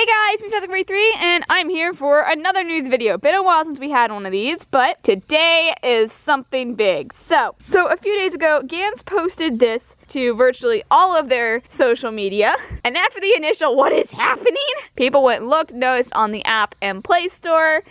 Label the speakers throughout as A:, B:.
A: Hey guys, me Classic and I'm here for another news video. Been a while since we had one of these, but today is something big. So a few days ago, Gans posted this to virtually all of their social media. And after the initial "what is happening?" people went and looked, noticed on the app and Play Store,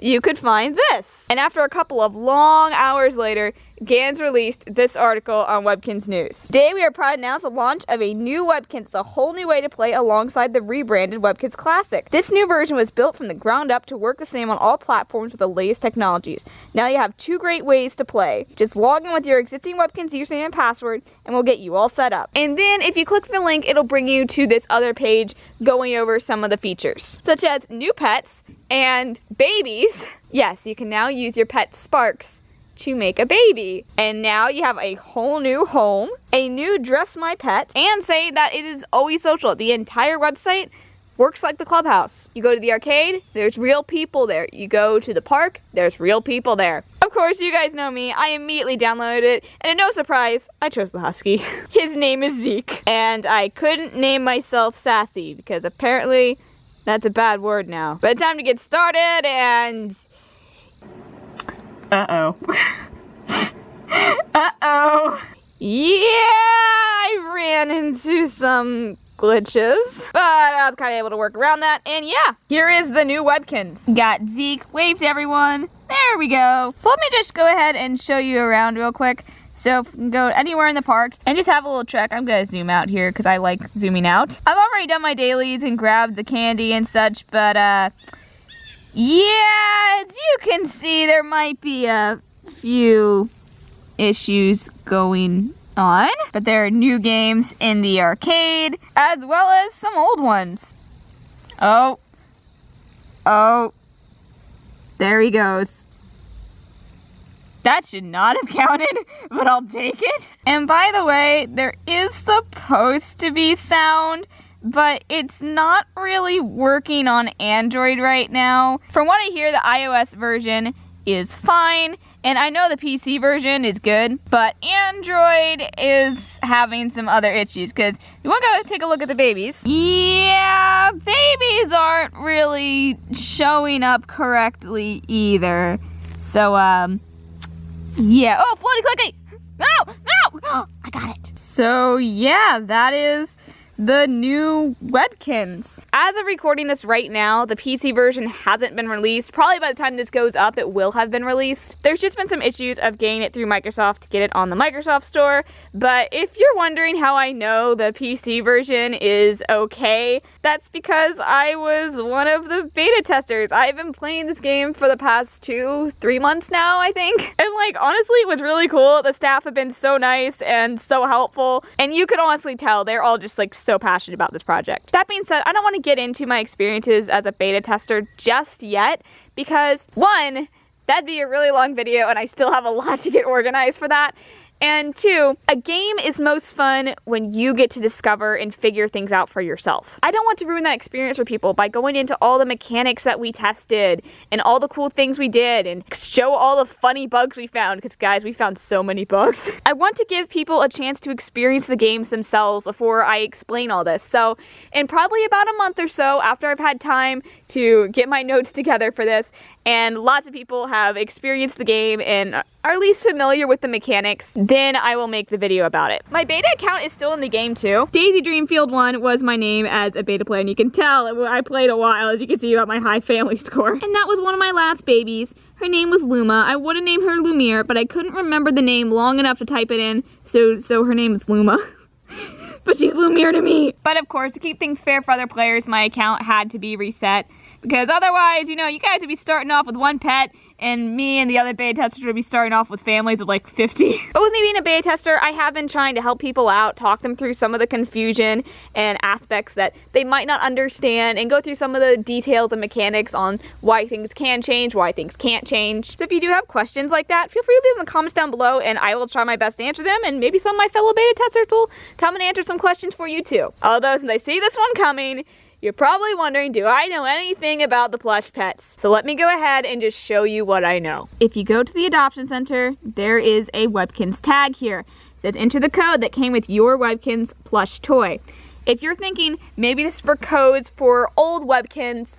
A: you could find this. And after a couple of long hours later, Gans released this article on Webkinz News. Today we are proud to announce the launch of a new Webkinz, a whole new way to play alongside the rebranded Webkinz Classic. This new version was built from the ground up to work the same on all platforms with the latest technologies. Now you have two great ways to play. Just log in with your existing Webkinz username and password and we'll get you all set up. And then if you click the link, it'll bring you to this other page going over some of the features, such as new pets and babies. Yes, you can now use your pet Sparks to make a baby. And now you have a whole new home, a new Dress My Pet, and say that it is always social. The entire website works like the clubhouse. You go to the arcade, there's real people there. You go to the park, there's real people there. Of course, you guys know me. I immediately downloaded it, and no surprise, I chose the husky. His name is Zeke, and I couldn't name myself Sassy because apparently that's a bad word now. But time to get started, and uh-oh. Uh-oh. Yeah, I ran into some glitches, but I was kind of able to work around that, and yeah, here is the new Webkinz. Got Zeke, wave to everyone. There we go. So let me just go ahead and show you around real quick. So if you can go anywhere in the park and just have a little trek. I'm gonna zoom out here because I like zooming out. I've already done my dailies and grabbed the candy and such, but yeah, as you can see, there might be a few issues going on, but there are new games in the arcade as well as some old ones. Oh, there he goes. That should not have counted, but I'll take it. And by the way, there is supposed to be sound, but it's not really working on Android right now. From what I hear, the iOS version is fine, and I know the PC version is good, but Android is having some other issues, because you want to go take a look at the babies. Yeah, babies aren't really showing up correctly either. So, yeah. Oh, floaty clicky! No! No! I got it. So, yeah, that is the new Webkinz. As of recording this right now, the PC version hasn't been released. Probably by the time this goes up, it will have been released. There's just been some issues of getting it through Microsoft to get it on the Microsoft Store. But if you're wondering how I know the PC version is okay, that's because I was one of the beta testers. I've been playing this game for the past 2-3 months now, I think. And like, honestly, it was really cool. The staff have been so nice and so helpful. And you could honestly tell they're all just like so passionate about this project. That being said, I don't want to get into my experiences as a beta tester just yet because one, that'd be a really long video and I still have a lot to get organized for that. And two, a game is most fun when you get to discover and figure things out for yourself. I don't want to ruin that experience for people by going into all the mechanics that we tested and all the cool things we did and show all the funny bugs we found, because guys, we found so many bugs. I want to give people a chance to experience the games themselves before I explain all this. So in probably about a month or so, after I've had time to get my notes together for this, and lots of people have experienced the game and are at least familiar with the mechanics, then I will make the video about it. My beta account is still in the game too. Daisy Dreamfield 1 was my name as a beta player, and you can tell I played a while, as you can see about my high family score. And that was one of my last babies. Her name was Luma. I would have named her Lumiere, but I couldn't remember the name long enough to type it in, so her name is Luma. But she's Lumiere to me. But of course, to keep things fair for other players, my account had to be reset. Because otherwise, you know, you guys would be starting off with one pet, and me and the other beta testers would be starting off with families of like 50. But with me being a beta tester, I have been trying to help people out, talk them through some of the confusion and aspects that they might not understand, and go through some of the details and mechanics on why things can change, why things can't change. So if you do have questions like that, feel free to leave them in the comments down below, and I will try my best to answer them, and maybe some of my fellow beta testers will come and answer some questions for you too. Although, since I see this one coming, you're probably wondering, do I know anything about the Plush Pets? So let me go ahead and just show you what I know. If you go to the Adoption Center, there is a Webkinz tag here. It says enter the code that came with your Webkinz plush toy. If you're thinking maybe this is for codes for old Webkinz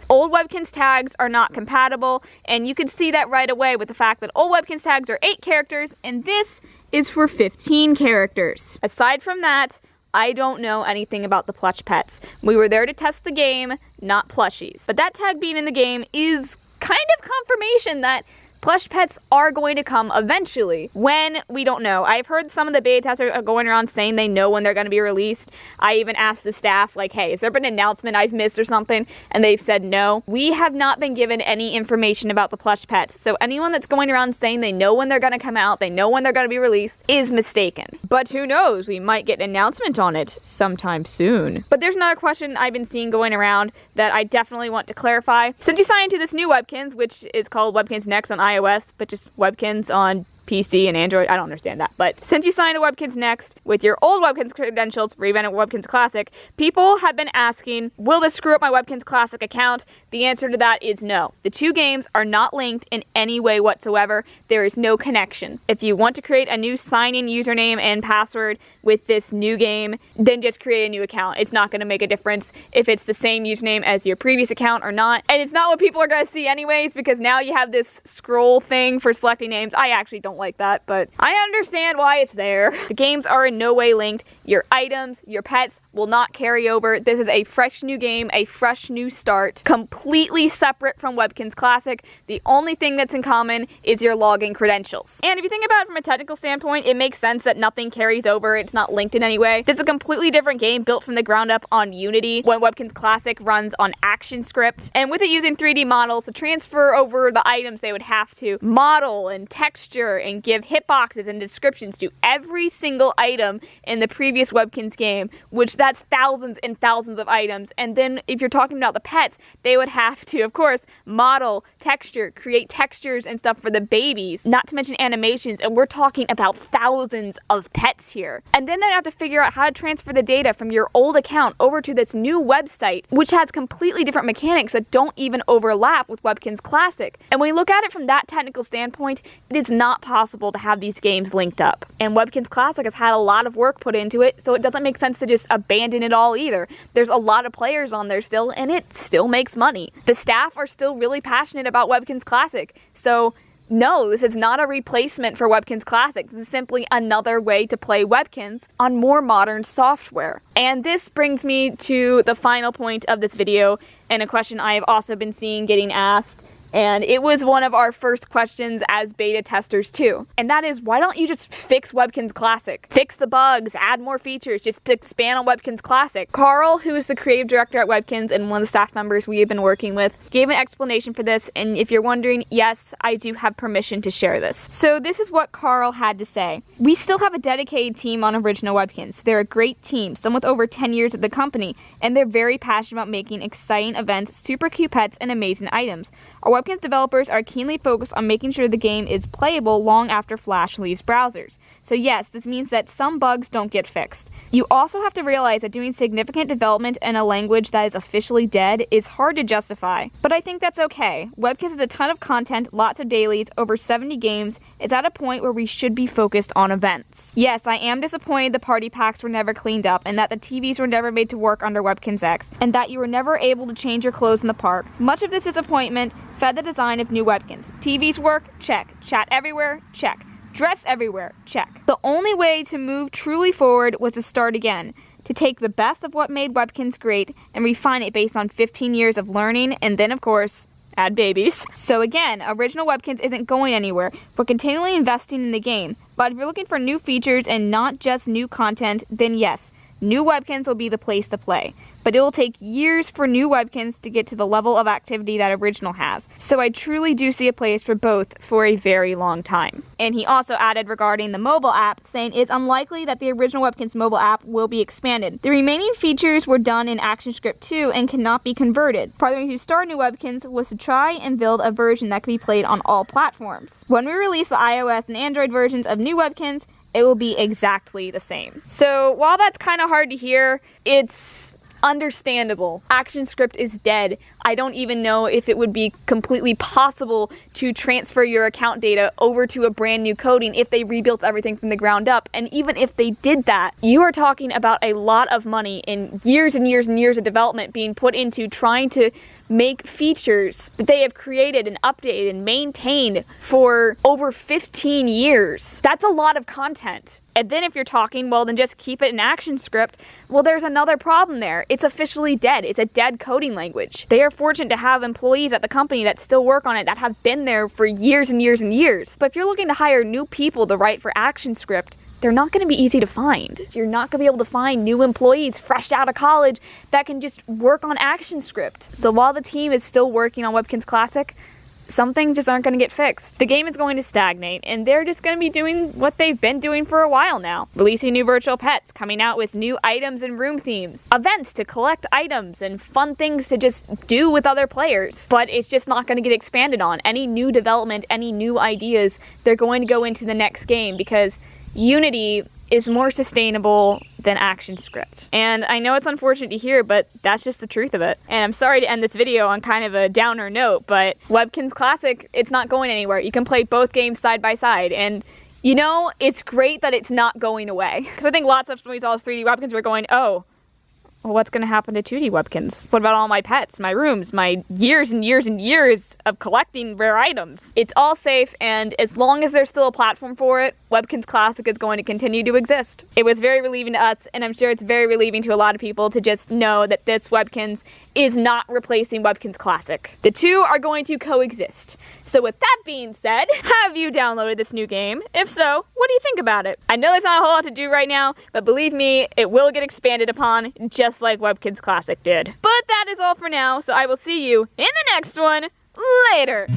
A: tags are not compatible, and you can see that right away with the fact that old Webkinz tags are 8 characters, and this is for 15 characters. Aside from that, I don't know anything about the Plush Pets. We were there to test the game, not plushies. But that tag being in the game is kind of confirmation that Plush Pets are going to come eventually. When, we don't know. I've heard some of the beta testers are going around saying they know when they're going to be released. I even asked the staff, like, hey, has there been an announcement I've missed or something? And they've said no. We have not been given any information about the Plush Pets. So anyone that's going around saying they know when they're going to come out, they know when they're going to be released, is mistaken. But who knows? We might get an announcement on it sometime soon. But there's another question I've been seeing going around that I definitely want to clarify. Since you signed into this new Webkinz, which is called Webkinz Next on iOS, but just Webkinz on PC and Android, I don't understand that. But since you signed a Webkinz Next with your old Webkinz credentials, rebranded Webkinz Classic, people have been asking, will this screw up my Webkinz Classic account? The answer to that is no. The two games are not linked in any way whatsoever. There is no connection. If you want to create a new sign-in username and password with this new game, then just create a new account. It's not going to make a difference if it's the same username as your previous account or not. And it's not what people are going to see anyways, because now you have this scroll thing for selecting names. I actually don't like that, but I understand why it's there. The games are in no way linked. Your items, your pets will not carry over. This is a fresh new game, a fresh new start, completely separate from Webkinz Classic. The only thing that's in common is your login credentials. And if you think about it from a technical standpoint, it makes sense that nothing carries over. It's not linked in any way. This is a completely different game built from the ground up on Unity, when Webkinz Classic runs on ActionScript. And with it using 3D models to transfer over the items, they would have to model and texture and give hitboxes and descriptions to every single item in the previous Webkinz game, which that's thousands and thousands of items. And then if you're talking about the pets, they would have to, of course, model, texture, create textures and stuff for the babies, not to mention animations, and we're talking about thousands of pets here. And then they'd have to figure out how to transfer the data from your old account over to this new website, which has completely different mechanics that don't even overlap with Webkinz Classic. And when you look at it from that technical standpoint, it is not possible to have these games linked up. And Webkinz Classic has had a lot of work put into it, so it doesn't make sense to just abandon it all either. There's a lot of players on there still, and it still makes money. The staff are still really passionate about Webkinz Classic, so no, this is not a replacement for Webkinz Classic. This is simply another way to play Webkinz on more modern software. And this brings me to the final point of this video, and a question I have also been seeing getting asked. And it was one of our first questions as beta testers too. And that is, why don't you just fix Webkinz Classic? Fix the bugs, add more features, just to expand on Webkinz Classic. Carl, who is the creative director at Webkinz and one of the staff members we have been working with, gave an explanation for this. And if you're wondering, yes, I do have permission to share this. So this is what Carl had to say. We still have a dedicated team on original Webkinz. They're a great team, some with over 10 years at the company, and they're very passionate about making exciting events, super cute pets, and amazing items. Our Webkinz developers are keenly focused on making sure the game is playable long after Flash leaves browsers. So yes, this means that some bugs don't get fixed. You also have to realize that doing significant development in a language that is officially dead is hard to justify. But I think that's okay. Webkinz has a ton of content, lots of dailies, over 70 games. It's at a point where we should be focused on events. Yes, I am disappointed the party packs were never cleaned up, and that the TVs were never made to work under Webkinz X, and that you were never able to change your clothes in the park. Much of this disappointment fed the design of new Webkinz. TVs work? Check. Chat everywhere? Check. Dress everywhere? Check. The only way to move truly forward was to start again, to take the best of what made Webkinz great and refine it based on 15 years of learning, and then, of course, add babies. So again, original Webkinz isn't going anywhere. We're continually investing in the game. But if you're looking for new features and not just new content, then yes, new Webkinz will be the place to play. But it will take years for new Webkinz to get to the level of activity that original has. So I truly do see a place for both for a very long time. And he also added regarding the mobile app, saying it's unlikely that the original Webkinz mobile app will be expanded. The remaining features were done in ActionScript 2 and cannot be converted. Part of the reason to start new Webkinz was to try and build a version that could be played on all platforms. When we release the iOS and Android versions of new Webkinz, it will be exactly the same. So while that's kind of hard to hear, it's understandable. ActionScript is dead. I don't even know if it would be completely possible to transfer your account data over to a brand new coding if they rebuilt everything from the ground up. And even if they did that, you are talking about a lot of money in years and years and years of development being put into trying to make features that they have created and updated and maintained for over 15 years. That's a lot of content. And then if you're talking, well, then just keep it in ActionScript. Well, there's another problem there. It's officially dead. It's a dead coding language. They are fortunate to have employees at the company that still work on it that have been there for years and years and years. But if you're looking to hire new people to write for ActionScript, they're not going to be easy to find. You're not going to be able to find new employees fresh out of college that can just work on ActionScript. So while the team is still working on Webkinz Classic, some things just aren't going to get fixed. The game is going to stagnate, and they're just going to be doing what they've been doing for a while now. Releasing new virtual pets, coming out with new items and room themes, events to collect items, and fun things to just do with other players. But it's just not going to get expanded on. Any new development, any new ideas, they're going to go into the next game because Unity is more sustainable than ActionScript. And I know it's unfortunate to hear, but that's just the truth of it. And I'm sorry to end this video on kind of a downer note, but Webkinz Classic, it's not going anywhere. You can play both games side by side, and you know, it's great that it's not going away. Because I think lots of us, when we saw 3D Webkinz, were going, oh, well, what's going to happen to 2D Webkinz? What about all my pets, my rooms, my years and years and years of collecting rare items? It's all safe, and as long as there's still a platform for it, Webkinz Classic is going to continue to exist. It was very relieving to us, and I'm sure it's very relieving to a lot of people to just know that this Webkinz is not replacing Webkinz Classic. The two are going to coexist. So with that being said, have you downloaded this new game? If so, what do you think about it? I know there's not a whole lot to do right now, but believe me, it will get expanded upon just like Webkinz Classic did. But that is all for now, so I will see you in the next one later.